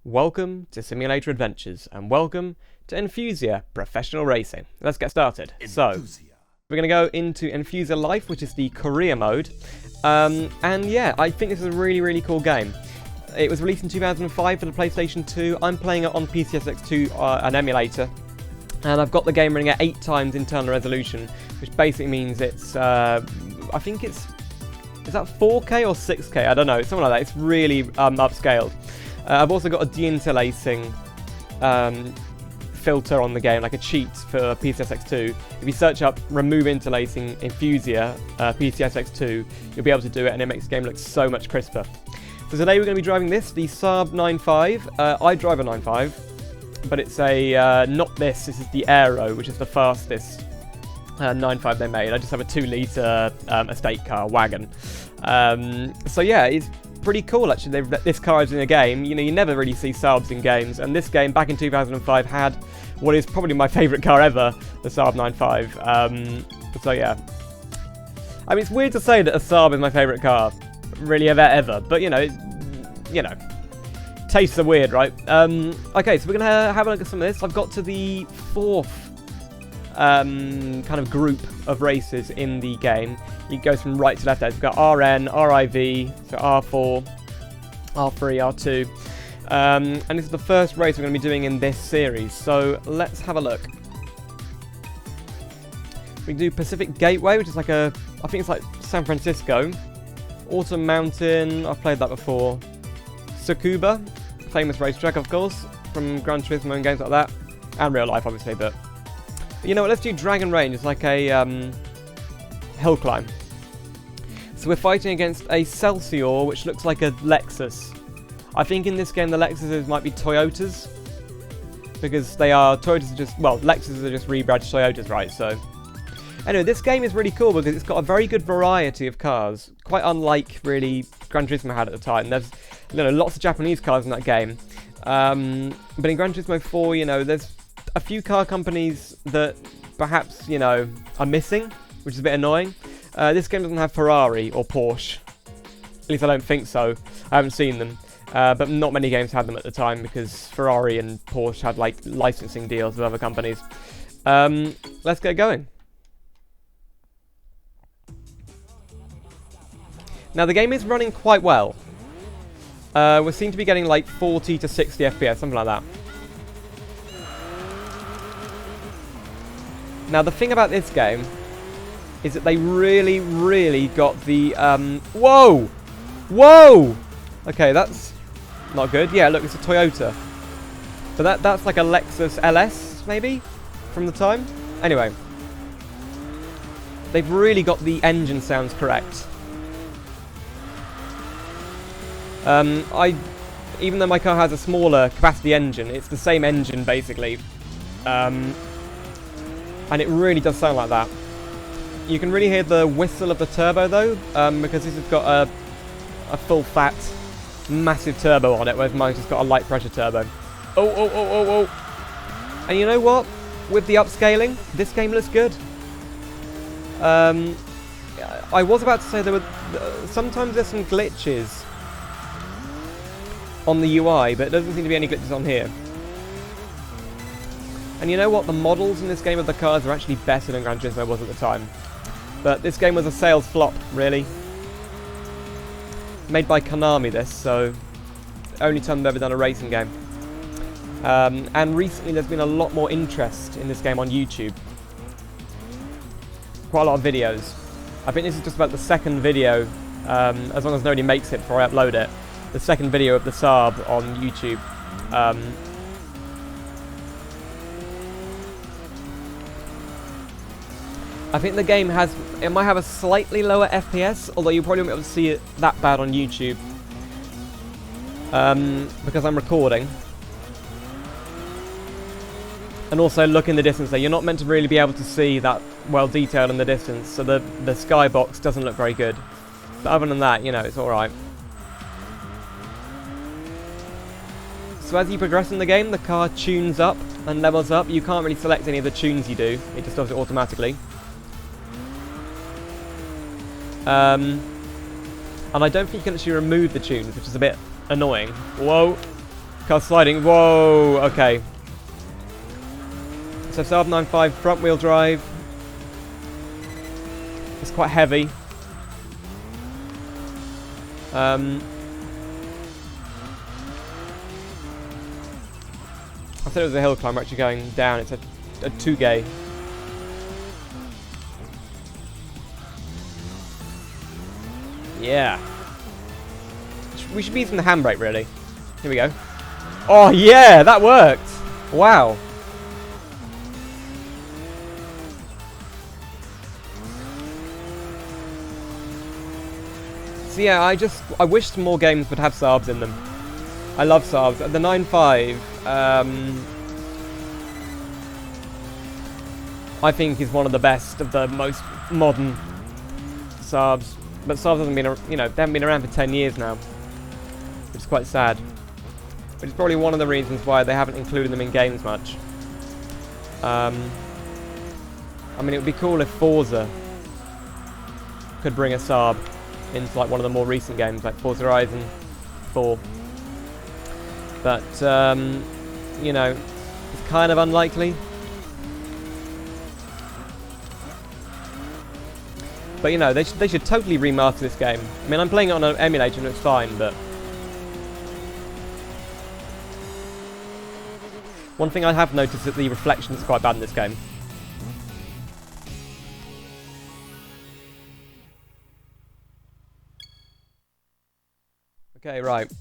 Welcome to Simulator Adventures, and welcome to Enthusia Professional Racing. Let's get started. So, we're going to go into Enthusia Life, which is the career mode. And yeah, I think this is a really cool game. It was released in 2005 for the PlayStation 2. I'm playing it on PCSX2, an emulator. And I've got the game running at 8 times internal resolution, which basically means it's, I think it's, is that 4K or 6K? I don't know, something like that. It's really upscaled. I've also got a de-interlacing filter on the game, like a cheat for PCSX2. If you search up remove interlacing Enthusia PCSX2, you'll be able to do it, and it makes the game look so much crisper. So today we're going to be driving this, the Saab 9.5. I drive a 9.5, but it's a not this. This is the Aero, which is the fastest 9.5 they made. I just have a 2-litre estate car wagon. So yeah, it's pretty cool actually. This car is in a game. You know, you never really see Saabs in games, and this game back in 2005 had what is probably my favourite car ever, the Saab 9.5. So yeah, I mean, it's weird to say that a Saab is my favourite car, really ever, but you know, tastes are weird, right? Okay, so we're gonna have a look at some of this. I've got to the 4th kind of group of races in the game. It goes from right to left there. We've got RN, RIV, so R4, R3, R2. And this is the first race we're going to be doing in this series. So let's have a look. We can do Pacific Gateway, which is like a, I think it's like San Francisco. Autumn Mountain, I've played that before. Tsukuba, famous racetrack, of course, from Gran Turismo and games like that. And real life, obviously, but you know what, let's do Dragon Range. It's like a hill climb. So we're fighting against a Celsior, which looks like a Lexus. I think in this game the Lexuses might be Toyotas, because they are, Toyotas are just, well, Lexuses are just rebadged Toyotas, right? So anyway, this game is really cool because it's got a very good variety of cars, quite unlike really Gran Turismo had at the time. There's, you know, lots of Japanese cars in that game, but in Gran Turismo 4, you know, there's a few car companies that perhaps, you know, are missing, which is a bit annoying. This game doesn't have Ferrari or Porsche. At least I don't think so. I haven't seen them. But not many games had them at the time because Ferrari and Porsche had like licensing deals with other companies. Let's get going. Now the game is running quite well. We seem to be getting like 40 to 60 FPS, something like that. Now the thing about this game is that they really got the whoa! Okay, that's not good. Yeah, look, it's a Toyota. But that's like a Lexus LS, maybe, from the time. Anyway, they've really got the engine sounds correct. Even though my car has a smaller capacity engine, it's the same engine basically. And it really does sound like that. You can really hear the whistle of the turbo though, because this has got a full fat, massive turbo on it, whereas mine's just got a light pressure turbo. Oh! And you know what? With the upscaling, this game looks good. I was about to say there were sometimes there's some glitches on the UI, but it doesn't seem to be any glitches on here. And you know what? The models in this game of the cars are actually better than Gran Turismo was at the time. But this game was a sales flop, really. Made by Konami, this, so only time they've ever done a racing game. And recently there's been a lot more interest in this game on YouTube. Quite a lot of videos. I think this is just about the second video, as long as nobody makes it before I upload it. The second video of the Saab on YouTube. I think the game it might have a slightly lower FPS, although you probably won't be able to see it that bad on YouTube. Because I'm recording. And also look in the distance there, you're not meant to really be able to see that well detailed in the distance, so the skybox doesn't look very good. But other than that, you know, it's alright. So as you progress in the game, the car tunes up and levels up. You can't really select any of the tunes you do, it just does it automatically. And I don't think you can actually remove the tunes, which is a bit annoying. Whoa. Car sliding. Whoa, okay. So Saab 9.5 front wheel drive. It's quite heavy. I said it was a hill climb. We're actually going down. It's a 2-gay. Yeah. We should be using the handbrake, really. Here we go. Oh, yeah! That worked! Wow. So yeah, I wish more games would have Saabs in them. I love Saabs. The 9.5, I think is one of the best of the most modern Saabs. But Saabs hasn't been, they haven't been around for 10 years now, which is quite sad. Which is probably one of the reasons why they haven't included them in games much. I mean, it would be cool if Forza could bring a Saab into like one of the more recent games, like Forza Horizon 4. But it's kind of unlikely. But they should totally remaster this game. I mean, I'm playing it on an emulator and it's fine, but one thing I have noticed is that the reflection is quite bad in this game. Okay, right.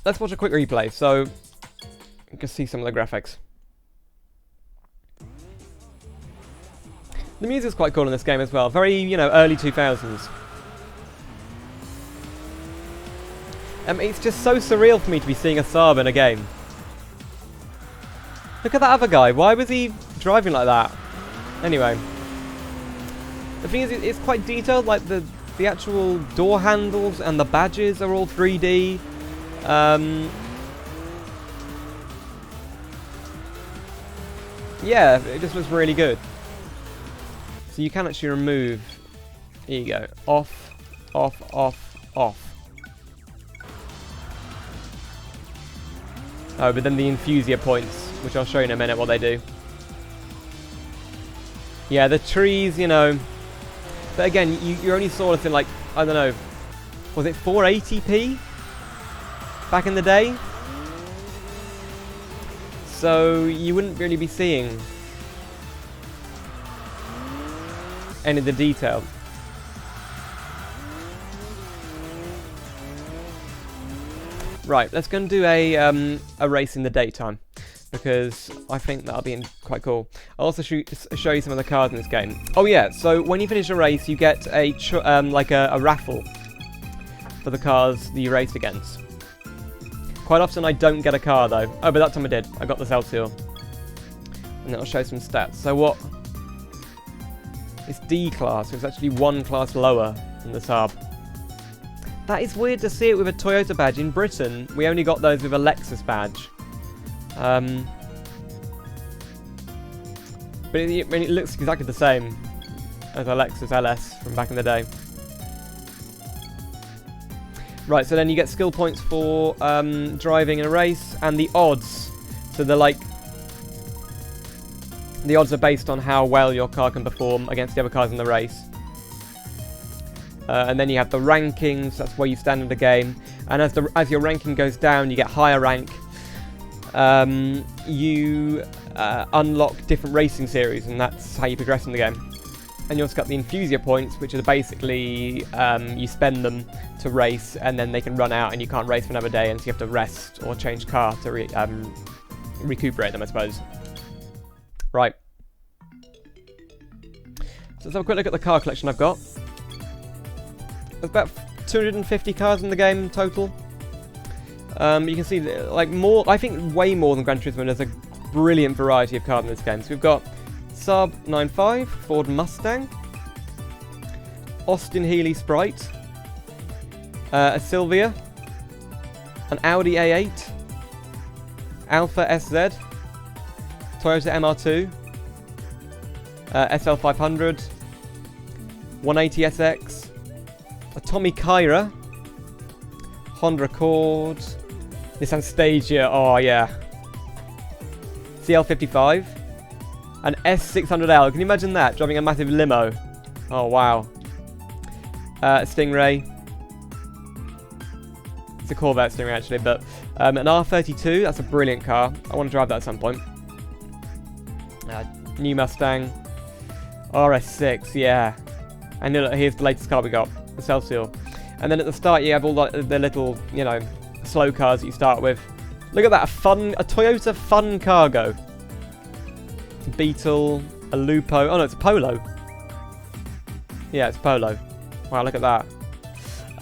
Let's watch a quick replay, so you can see some of the graphics. The music's quite cool in this game as well. Very, early 2000s. It's just so surreal for me to be seeing a Saab in a game. Look at that other guy. Why was he driving like that? Anyway. The thing is, it's quite detailed. Like, the actual door handles and the badges are all 3D. Yeah, it just looks really good. So you can actually remove... Here you go. Off, off, off, off. Oh, but then the Enthusia points, which I'll show you in a minute what they do. Yeah, the trees, But again, you only saw this in like, I don't know, was it 480p? Back in the day? So you wouldn't really be seeing any of the detail. Right, let's go and do a race in the daytime, because I think that'll be quite cool. I'll also show you some of the cars in this game. Oh yeah, so when you finish a race, you get a raffle for the cars that you raced against. Quite often I don't get a car though. Oh, but that time I did. I got the Celsior. And it'll show some stats. So what? It's D class, so it's actually one class lower than the Saab. That is weird to see it with a Toyota badge. In Britain, we only got those with a Lexus badge. But it looks exactly the same as a Lexus LS from back in the day. Right, so then you get skill points for driving in a race, and the odds. So they're like... The odds are based on how well your car can perform against the other cars in the race. And then you have the rankings, that's where you stand in the game. And as your ranking goes down, you get higher rank. You unlock different racing series, and that's how you progress in the game. And you also got the Enthusia points, which are basically, you spend them to race, and then they can run out, and you can't race for another day, and so you have to rest or change car to recuperate them, I suppose. Right. So let's have a quick look at the car collection I've got. There's about 250 cars in the game total. You can see, like, more, I think way more than Gran Turismo. There's a brilliant variety of cars in this game. So we've got Saab 9.5, Ford Mustang, Austin Healey Sprite, a Silvia, an Audi A8, Alfa SZ, Toyota MR2, SL500, 180SX, a Tommy Kyra, Honda Accord, Nissan Stagia, oh yeah, CL55, an S600L, can you imagine that, driving a massive limo? Oh wow. Stingray, it's a Corvette Stingray actually, but an R32, that's a brilliant car, I want to drive that at some point. New Mustang, RS6, yeah, and look, here's the latest car we got, the Celsior. And then at the start you have all the little, you know, slow cars that you start with. Look at that, a Toyota Fun Cargo. Beetle, a Lupo, oh no, it's a Polo. Yeah, it's a Polo. Wow, look at that.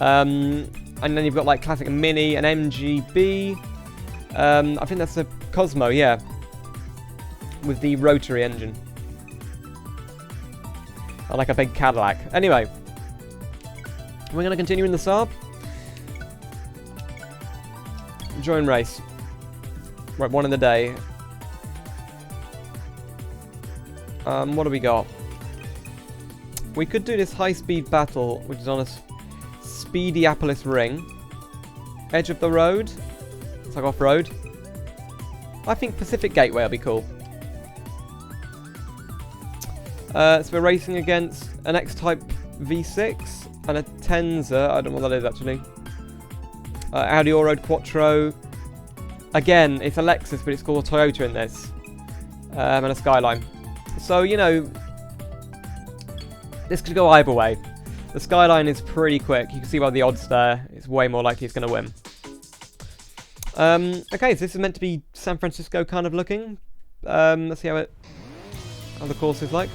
And then you've got like classic Mini, an MGB. I think that's a Cosmo, yeah. With the rotary engine. I like a big Cadillac. Anyway. We're going to continue in the Saab. Join race. Right, one in the day. What do we got? We could do this high-speed battle, which is on a SPEEDIAPOLIS ring. Edge of the road. It's like off-road. I think Pacific Gateway will be cool. So we're racing against an X-Type V6 and a Tenza. I don't know what that is actually. Audi All-Road Quattro. Again, it's a Lexus, but it's called a Toyota in this. And a Skyline. So, you know, this could go either way. The Skyline is pretty quick. You can see by the odds there. It's way more likely it's going to win. Okay, so this is meant to be San Francisco kind of looking. Let's see how the course is like.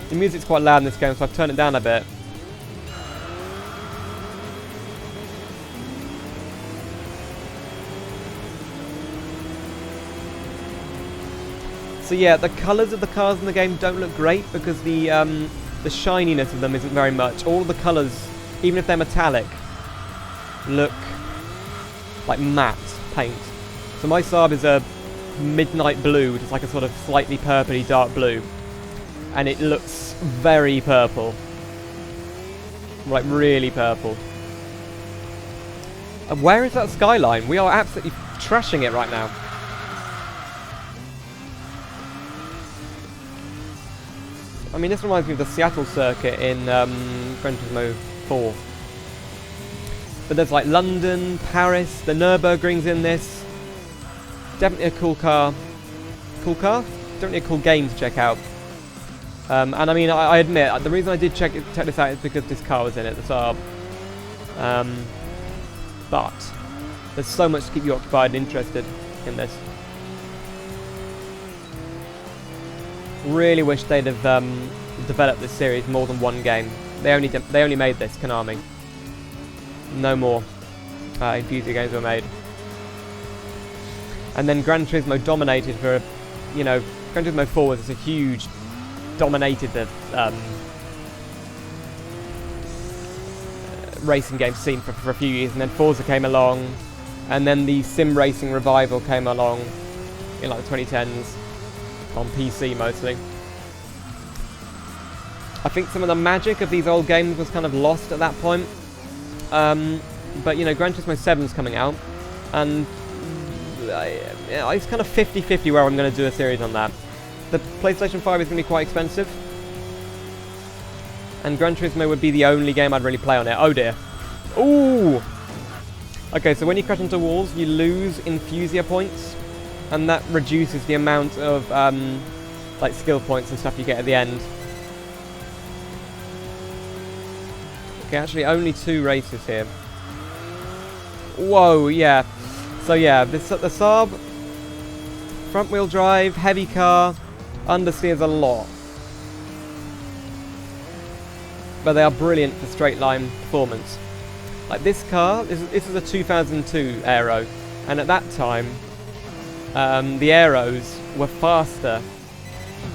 The music's quite loud in this game, so I've turned it down a bit. So yeah, the colours of the cars in the game don't look great because the shininess of them isn't very much. All of the colours, even if they're metallic, look like matte paint. So my Saab is a midnight blue, which is like a sort of slightly purpley dark blue. And it looks very purple. Like really purple. Where is that Skyline? We are absolutely trashing it right now. I mean, this reminds me of the Seattle circuit in Gran Turismo 4. But there's like London, Paris, the Nürburgring's in this. Definitely a cool car. Cool car? Definitely a cool game to check out. And I mean, I admit, the reason I did check this out is because this car was in it, the Saab. But there's so much to keep you occupied and interested in this. Really wish they'd have developed this series more than one game. They only made this, Konami. No more Enthusia games were made. And then Gran Turismo dominated for, you know, Gran Turismo 4 was a huge, dominated the racing game scene for a few years, and then Forza came along, and then the sim racing revival came along in like the 2010s, on PC mostly. I think some of the magic of these old games was kind of lost at that point. But you know, Gran Turismo 7's coming out, and it's kind of 50-50 where I'm going to do a series on that. The PlayStation 5 is going to be quite expensive, and Gran Turismo would be the only game I'd really play on it. Oh dear. Ooh! Okay, so when you crash into walls, you lose Enthusia points, and that reduces the amount of like skill points and stuff you get at the end. Okay, actually only 2 races here. Whoa, yeah. So yeah, the Saab, front wheel drive, heavy car, understeers a lot. But they are brilliant for straight line performance. Like this car, this is a 2002 Aero, and at that time, the Aeros were faster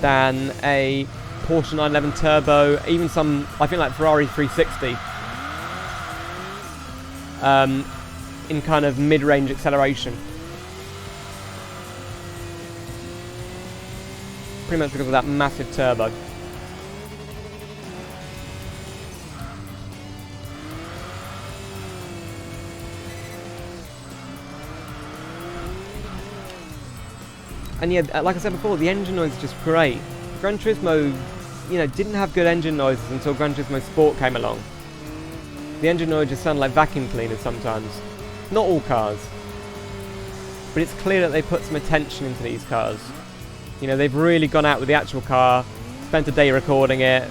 than a Porsche 911 Turbo, even some, I think like Ferrari 360, in kind of mid-range acceleration. Pretty much because of that massive turbo. And yeah, like I said before, the engine noise is just great. Gran Turismo, you know, didn't have good engine noises until Gran Turismo Sport came along. The engine noise just sounded like vacuum cleaners sometimes. Not all cars. But it's clear that they put some attention into these cars. You know, they've really gone out with the actual car, spent a day recording it.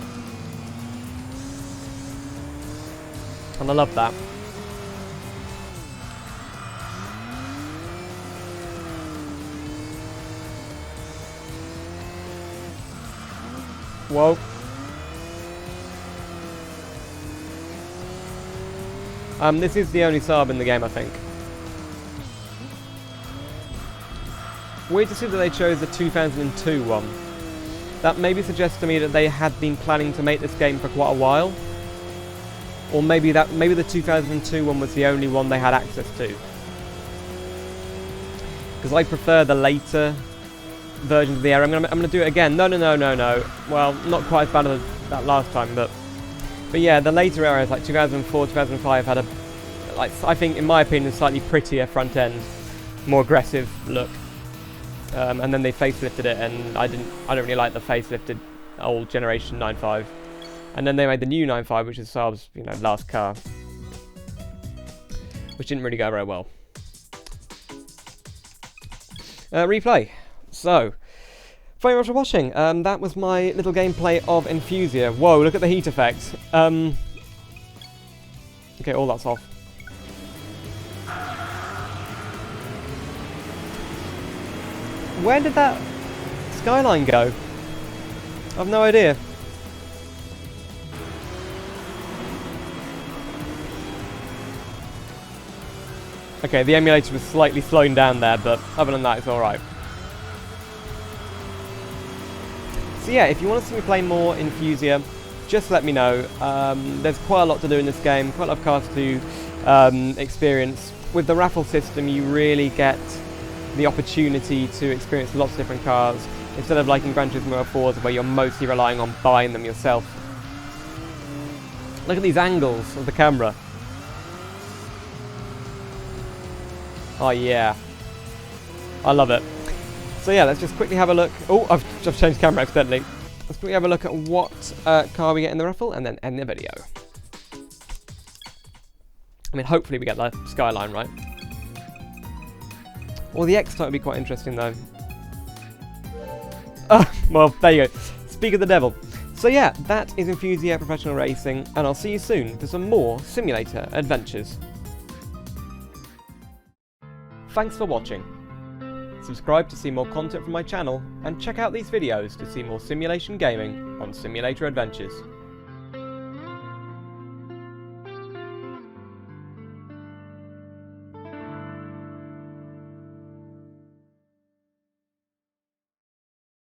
And I love that. Whoa. This is the only Saab in the game, I think. Weird to see that they chose the 2002 one. That maybe suggests to me that they had been planning to make this game for quite a while. Or maybe the 2002 one was the only one they had access to. Because I prefer the later versions of the Aero. I'm gonna do it again. No. Well, not quite as bad as that last time, but yeah, the later Aeros like 2004, 2005 had a, like, I think in my opinion, slightly prettier front end, more aggressive look. And then they facelifted it, and I don't really like the facelifted old generation 9.5. And then they made the new 9.5, which is Saab's, you know, last car, which didn't really go very well. Replay. So, thank you very much for watching. That was my little gameplay of Enthusia. Whoa, look at the heat effect. Okay, all that's off. Where did that skyline go? I've no idea. Okay, the emulator was slightly slowing down there, but other than that, it's alright. So yeah, if you want to see me play more Enthusia, just let me know. There's quite a lot to do in this game, quite a lot of cars to experience. With the raffle system, you really get the opportunity to experience lots of different cars, instead of like in Gran Turismo 4 where you're mostly relying on buying them yourself. Look at these angles of the camera. Oh yeah, I love it. So yeah, let's just quickly have a look. Oh, I've just changed camera accidentally. Let's quickly have a look at what car we get in the raffle and then end the video. I mean, hopefully we get the skyline right. Or the X-Type would be quite interesting though. Well, there you go. Speak of the devil. So yeah, that is Enthusia Professional Racing, and I'll see you soon for some more simulator adventures. Thanks for watching. Subscribe to see more content from my channel, and check out these videos to see more simulation gaming on Simulator Adventures.